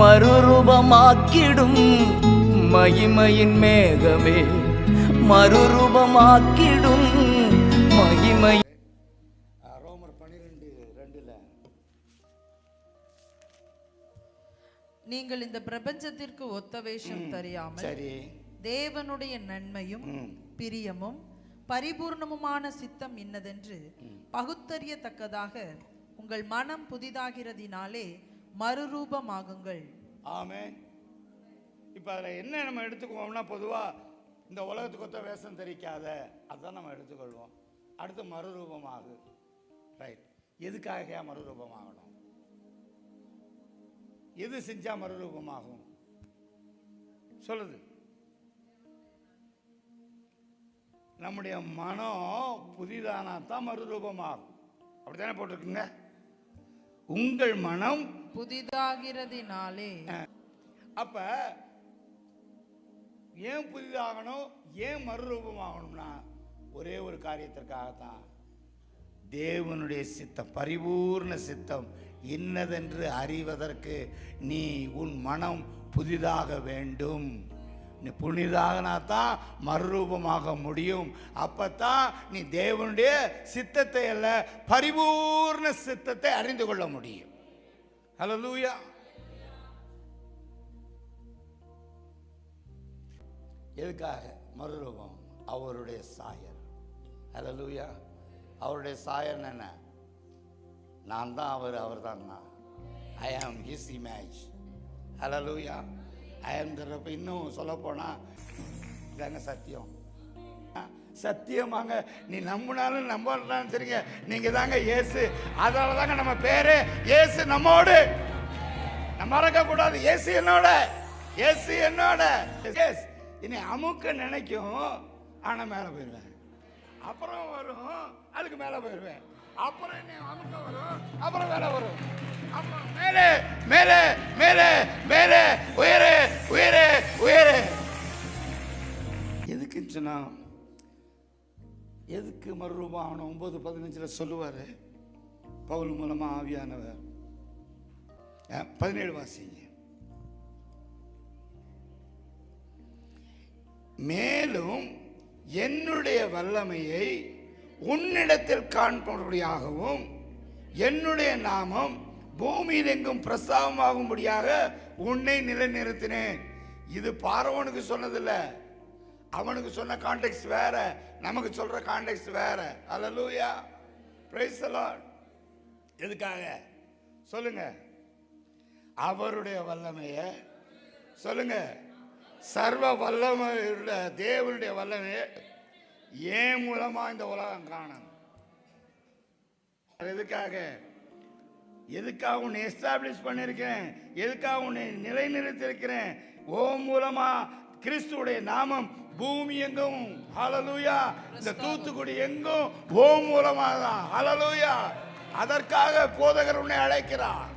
மறுரூபமாக்கிடும் மகிமையின் மேகமே, மறுரூபமாக்கிடும் மகிமை. ரோமர் 12:2 நீங்கள் இந்த பிரபஞ்சத்திற்கு ஒத்த வேஷம் தெரியாமல் தேவனுடைய நன்மையும் பிரியமும் பரிபூர்ணமுமான சித்தம் இன்னதென்று பகுத்தறியத்தக்கதாக உங்கள் மனம் புதிதாகிறதினாலே மறுரூபமாகுங்கள். ஆமென். இப்ப அதுல என்ன நம்ம எடுத்துக்குவோம்னா, பொதுவா இந்த உலகத்துக்கு ஒத்த வேஷம் தெரிக்காத, அதான் நம்ம எடுத்துக்கொள்வோம். அடுத்து மறுரூபமாகு. ரைட். எதுக்காக மறுரூபமாகணும்? எது செஞ்சா மறுரூபமாகும் சொல்லுது? நம்முடைய மனம் புதிதானா தான் மறுரூபமாகும். அப்படித்தானே போட்டிருக்குங்க. உங்கள் மனம் புதிதாகிறதினாலே. அப்ப ஏன் புதிதாகணும், ஏன் மறுரூபமாகணும்னா ஒரே ஒரு காரியத்திற்காகத்தான். தேவனுடைய சித்தம், பரிபூர்ண சித்தம் இன்னதென்று அறிவதற்கு நீ உன் மனம் புதிதாக வேண்டும். நீ புனிதாகனா தான் மறுரூபமாக முடியும். அப்பத்தான் நீ தேவனுடைய சித்தத்தை அல்ல, பரிபூர்ண சித்தத்தை அறிந்து கொள்ள முடியும். ஹல்லேலூயா. எதுக்காக மறுரூபம்? அவருடைய சாயல். ஹல்லேலூயா. அவருடைய சாயல் என்ன? நான் தான் அவர், அவர் தான் நான். ஐ ஆம் ஹிஸ் இமேஜ். ஹல்லேலூயா. ஐ ஆம் தி. இன்னும் சொல்ல போனா இதாங்க சத்தியம். சத்தியமாங்க. நீ நம்பினாலும் நம்பலாம் சரிங்க, நீங்க தாங்க இயேசு. அதனால தாங்க நம்ம பேரு இயேசு நம்மோடு. நம்ம மறக்க கூடாது. இயேசு என்னோட, இயேசு என்னோட. இனி அமுக்க நினைக்கும், ஆனா மேல போயிடுவேன். அப்புறம் வரும், அதுக்கு மேல போயிடுவேன். அப்புறம் என்ன அமுக்க வரும், அப்புறம் மேல வரும். அப்புறம் மேலே மேலே மேலே மேலே உயரே உயரே உயரே. எதுக்குன்னு சொன்னா, எதுக்கு மறுரூபம் ஆகணும்? 9:15 சொல்லுவாரு பவுல் மூலமா ஆவியானவர். 17 வாசிங்க. மேலும் என்னுடைய வல்லமையை உன்னிடத்தில் காண்படியாகவும் என்னுடைய நாமம் பூமியில் எங்கும் பிரசாதமாகும்படியாக உன்னை நிலைநிறுத்தினேன். இது பார்வோனுக்கு சொன்னதில்லை, அவனுக்கு சொன்ன கான்டெக்ஸ்ட் வேற, நமக்கு சொல்ற கான்டெக்ஸ்ட் வேற. ஹல்லேலூயா. Praise the Lord. எதுக்காக சொல்லுங்க? அவருடைய வல்லமையை சொல்லுங்க. சர்வ வல்லமையுள்ள தேவனுடைய வல்லமையை ஏன் மூலமா இந்த உலகம் காணும். எதுக்காக? எதுக்காக உன்னை எஸ்டாப்ளிஷ் பண்ணிருக்கேன், எதுக்காக உன்னை நிலைநிறுத்திருக்கிறேன்? ஓ மூலமா கிறிஸ்துவுடைய நாமம் பூமி எங்கும். ஹல்லேலூயா. இந்த தூத்துக்குடி எங்கும் ஓ மூலமா தான். ஹல்லேலூயா. அதற்காக போதகர் உன்னை அழைக்கிறார்.